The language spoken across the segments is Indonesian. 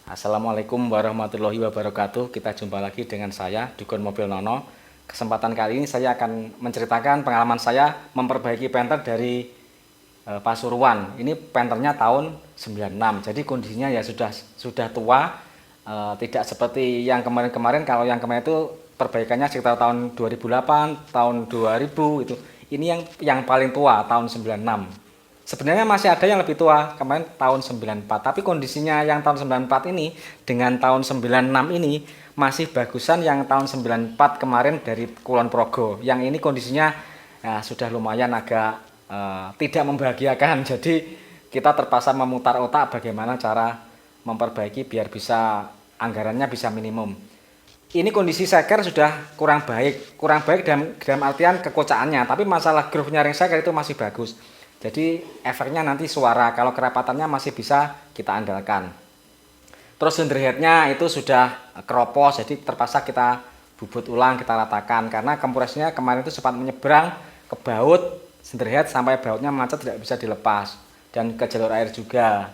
Assalamualaikum warahmatullahi wabarakatuh. Kita jumpa lagi dengan saya, Dukun Mobil Nono. Kesempatan kali ini saya akan menceritakan pengalaman saya memperbaiki penter dari Pasuruan. Ini penternya tahun 96. Jadi kondisinya ya sudah tua, tidak seperti yang kemarin-kemarin. Kalau yang kemarin itu perbaikannya sekitar tahun 2008, tahun 2000 itu. Ini yang paling tua tahun 96. Sebenarnya masih ada yang lebih tua, kemarin tahun 94. Tapi kondisinya yang tahun 94 ini dengan tahun 96 ini masih bagusan yang tahun 94 kemarin dari Kulon Progo. Yang ini kondisinya ya, sudah lumayan agak tidak membahagiakan. Jadi kita terpaksa memutar otak bagaimana cara memperbaiki biar bisa anggarannya bisa minimum. Ini kondisi seker sudah kurang baik dalam artian kekocaannya, tapi masalah groove nyaring seker itu masih bagus. Jadi efeknya nanti suara, kalau kerapatannya masih bisa kita andalkan. Terus cylinder headnya itu sudah keropos, jadi terpaksa kita bubut ulang, kita ratakan. Karena kompresnya kemarin itu sempat menyeberang ke baut cylinder head sampai bautnya macet tidak bisa dilepas. Dan ke jalur air juga.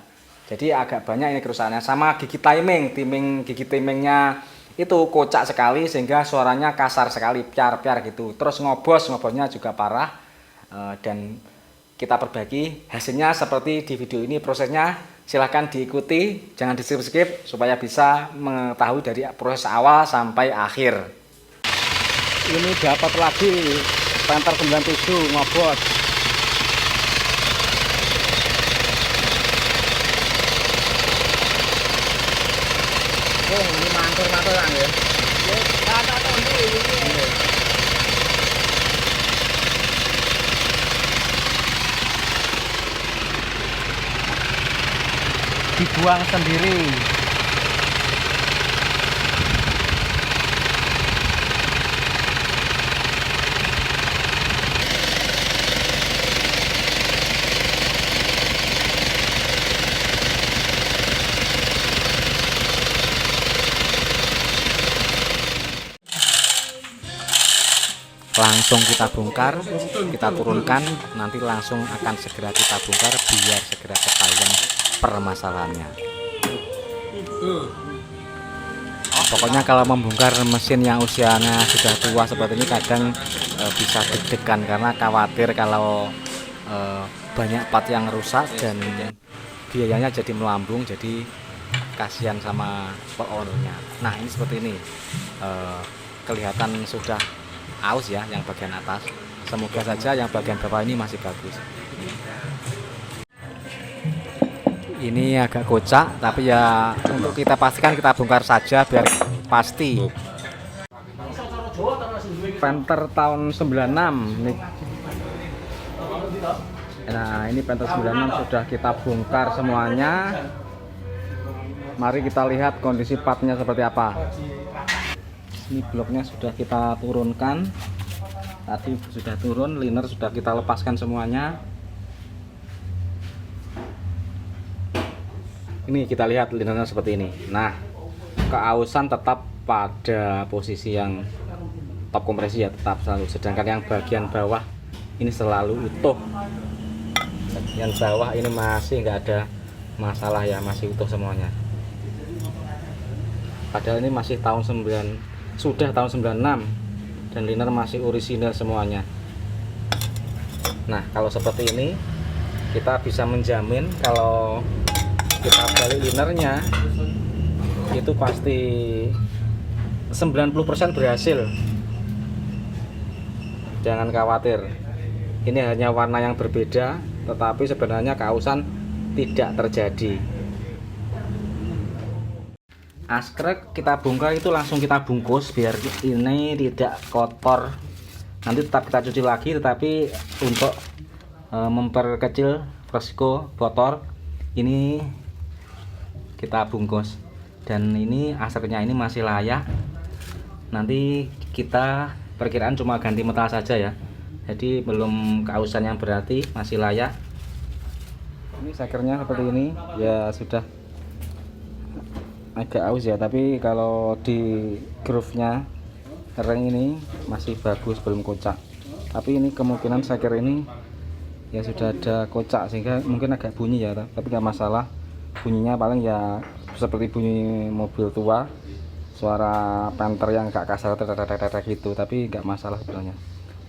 Jadi agak banyak ini kerusakannya. Sama gigi gigi timingnya itu kocak sekali sehingga suaranya kasar sekali, piar-piar gitu. Terus ngobosnya juga parah. Dan kita perbaiki, hasilnya seperti di video ini. Prosesnya silahkan diikuti, jangan di skip supaya bisa mengetahui dari proses awal sampai akhir. Ini dapat lagi penter 97 ngobos. Oh, ini mantul-mantulan ya. Dibuang sendiri. Langsung kita bongkar, kita turunkan, nanti langsung akan segera kita bongkar biar segera ketahuan permasalahannya. Pokoknya kalau membongkar mesin yang usianya sudah tua seperti ini kadang bisa deg-degan karena khawatir kalau banyak part yang rusak dan biayanya jadi melambung, jadi kasihan sama ownernya. Nah ini seperti ini, kelihatan sudah aus ya yang bagian atas. Semoga saja yang bagian bawah ini masih bagus. Ini agak kocak, tapi ya untuk kita pastikan kita bongkar saja biar pasti. Penter tahun 96 nih. Nah ini penter 96 sudah kita bongkar semuanya. Mari kita lihat kondisi partnya seperti apa. Ini bloknya sudah kita turunkan, tadi sudah turun, liner sudah kita lepaskan semuanya. Ini kita lihat linernya seperti ini. Nah, keausan tetap pada posisi yang top kompresi ya, tetap selalu. Sedangkan yang bagian bawah ini selalu utuh. Bagian bawah ini masih nggak ada masalah ya, masih utuh semuanya. Padahal ini masih sudah tahun 96 dan liner masih orisinal semuanya. Nah kalau seperti ini kita bisa menjamin kalau kita balik linernya itu pasti 90% berhasil. Jangan khawatir, ini hanya warna yang berbeda tetapi sebenarnya keausan tidak terjadi. Askrek kita bongkar itu langsung kita bungkus biar ini tidak kotor. Nanti tetap kita cuci lagi, tetapi untuk memperkecil resiko kotor ini kita bungkus. Dan ini askreknya ini masih layak. Nanti kita perkiraan cuma ganti metal saja ya. Jadi belum keausan yang berarti, masih layak. Ini sekernya seperti ini ya, sudah agak aus ya, tapi kalau di groove-nya ring ini masih bagus, belum kocak. Tapi ini kemungkinan seker ini ya sudah ada kocak sehingga mungkin agak bunyi ya, tapi nggak masalah. Bunyinya paling ya seperti bunyi mobil tua, suara penter yang gak kasar gitu, tapi nggak masalah sebenarnya.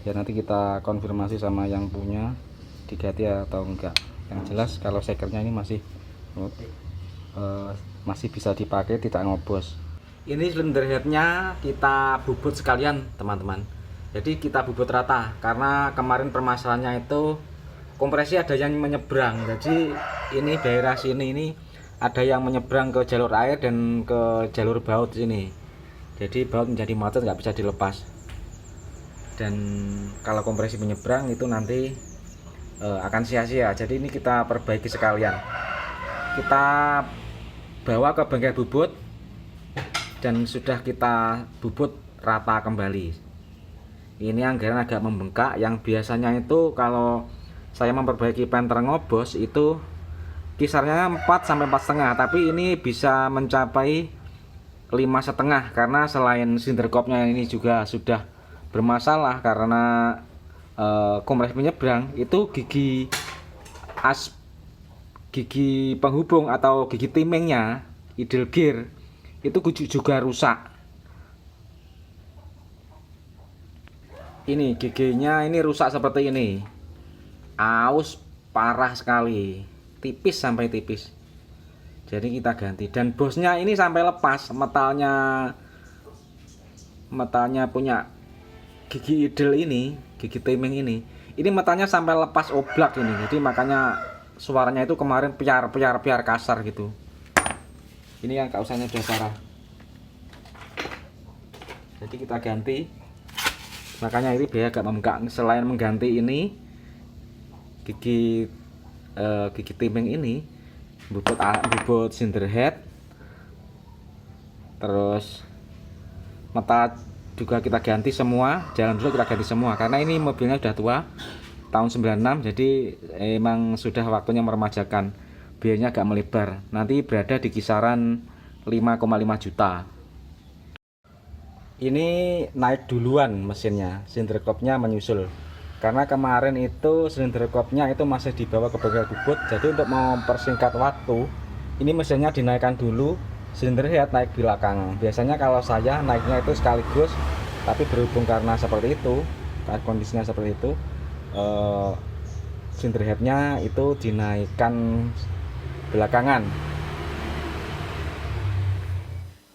Ya nanti kita konfirmasi sama yang punya diganti atau enggak. Yang jelas kalau sekernya ini masih bisa dipakai, tidak ngobos. Ini silinder headnya kita bubut sekalian teman-teman, jadi kita bubut rata karena kemarin permasalahannya itu kompresi ada yang menyeberang. Jadi ini daerah sini ini ada yang menyeberang ke jalur air dan ke jalur baut sini, jadi baut menjadi macet, nggak bisa dilepas. Dan kalau kompresi menyeberang itu nanti akan sia-sia. Jadi ini kita perbaiki sekalian, kita bawa ke bengkel bubut dan sudah kita bubut rata kembali. Ini anggaran agak membengkak, yang biasanya itu kalau saya memperbaiki penter ngobos itu kisarnya 4 sampai 4,5, tapi ini bisa mencapai 5,5 karena selain silinder kopnya ini juga sudah bermasalah karena kompresi menyeberang, itu gigi penghubung atau gigi timingnya idle gear itu juga rusak. Ini giginya ini rusak seperti ini, aus parah sekali, tipis sampai tipis. Jadi kita ganti, dan bosnya ini sampai lepas metalnya punya gigi idle ini, gigi timing ini metalnya sampai lepas oblak ini. Jadi makanya suaranya itu kemarin piar kasar gitu. Ini yang kausanya sudah parah, jadi kita ganti. Makanya ini biaya agak membengkak. Selain mengganti ini gigi timing ini, bubut silinder head, terus metal juga kita ganti semua, jalan dulu kita ganti semua karena ini mobilnya sudah tua, tahun 96, jadi emang sudah waktunya meremajakan. Biayanya agak melebar, nanti berada di kisaran 5,5 juta. Ini naik duluan mesinnya, silinder kopnya menyusul karena kemarin itu silinder kopnya itu masih dibawa ke bengkel bubut. Jadi untuk mempersingkat waktu, ini mesinnya dinaikkan dulu, silinder head naik belakang. Biasanya kalau saya naiknya itu sekaligus, tapi berhubung karena seperti itu, kondisinya seperti itu, silinder headnya itu dinaikkan belakangan.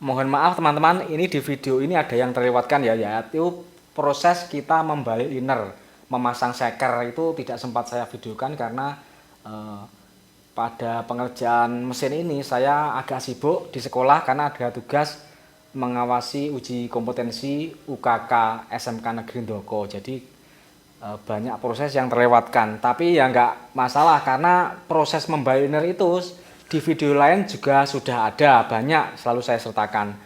Mohon maaf teman-teman, ini di video ini ada yang terlewatkan ya, yaitu proses kita membalik liner, memasang seker itu tidak sempat saya videokan karena pada pengerjaan mesin ini saya agak sibuk di sekolah karena ada tugas mengawasi uji kompetensi UKK SMK Negeri Ndoko. Jadi banyak proses yang terlewatkan, tapi ya nggak masalah karena proses membalik liner itu di video lain juga sudah ada, banyak selalu saya sertakan.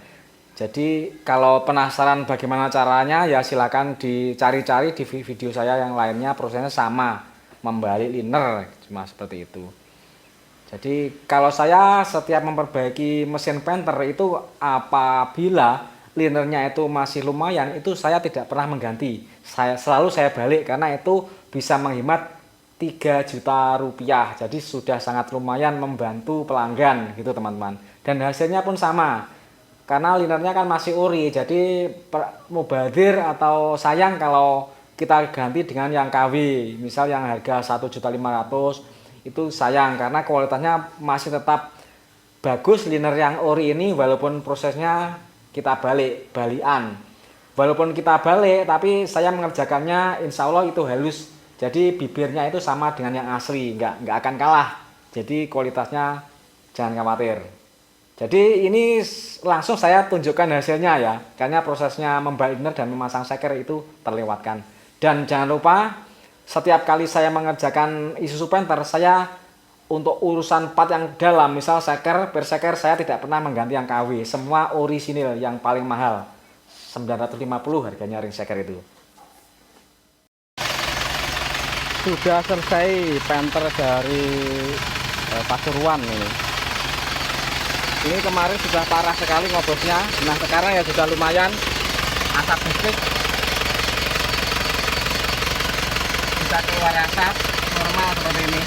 Jadi kalau penasaran bagaimana caranya ya silakan dicari-cari di video saya yang lainnya, prosesnya sama, membalik liner, cuma seperti itu. Jadi kalau saya setiap memperbaiki mesin penter itu apabila linernya itu masih lumayan, itu saya tidak pernah mengganti. Selalu saya balik karena itu bisa menghemat 3 juta rupiah. Jadi sudah sangat lumayan membantu pelanggan gitu teman-teman. Dan hasilnya pun sama. Karena linernya kan masih ori. Jadi mubadir atau sayang kalau kita ganti dengan yang KW. Misal yang harga 1.500.000 itu sayang karena kualitasnya masih tetap bagus. Liner yang ori ini walaupun prosesnya kita balikan. Walaupun kita balik, tapi saya mengerjakannya insya Allah itu halus. Jadi bibirnya itu sama dengan yang asli, nggak akan kalah. Jadi kualitasnya jangan khawatir. Jadi ini langsung saya tunjukkan hasilnya ya, karena prosesnya membalik liner dan memasang seker itu terlewatkan. Dan jangan lupa setiap kali saya mengerjakan Isuzu Panther, saya untuk urusan part yang dalam, misal seker per seker saya tidak pernah mengganti yang KW, semua orisinil yang paling mahal 950 harganya ring seker itu. Sudah selesai Panther dari Pasuruan ini. Ini kemarin sudah parah sekali ngobosnya. Nah sekarang ya sudah lumayan, asap listrik bisa keluar asap normal seperti ini.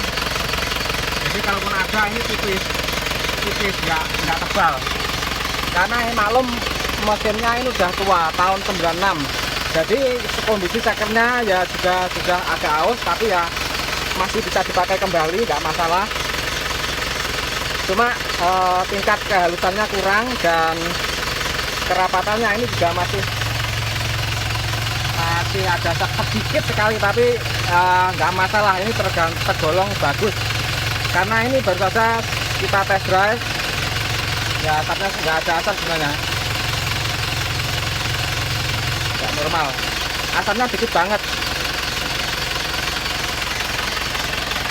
Jadi kalaupun ada ini tipis. tipis, nggak tebal. Karena maklum mesinnya ini udah tua, tahun 96. Jadi kondisi cekernya ya sudah agak aus, tapi ya masih bisa dipakai kembali, nggak masalah. Cuma tingkat kehalusannya kurang dan kerapatannya ini juga masih ada sedikit sekali, tapi nggak masalah, ini tergolong bagus karena ini baru saja kita test drive ya, asapnya nggak ada asap sebenarnya, nggak normal, asapnya dikit banget.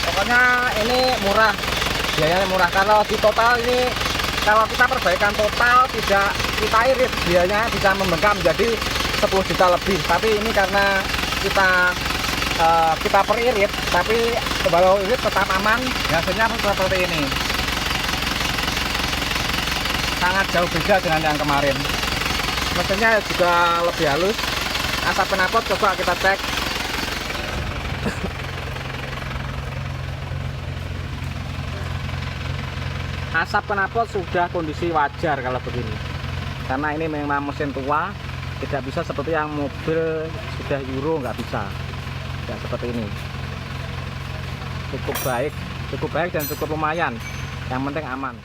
Pokoknya ini murah, biayanya murah. Kalau di total ini, kalau kita perbaikan total tidak kita irit, biayanya bisa membengkak menjadi 10 juta lebih. Tapi ini karena kita peririt, tapi kalau irit tetap aman, hasilnya seperti ini. Sangat jauh beda dengan yang kemarin. Mesinnya juga lebih halus. Asap knalpot coba kita cek. Asap knalpot sudah kondisi wajar kalau begini, karena ini memang mesin tua. Tidak bisa seperti yang mobil sudah Euro, nggak bisa. Tidak seperti ini. Cukup baik dan cukup lumayan. Yang penting aman.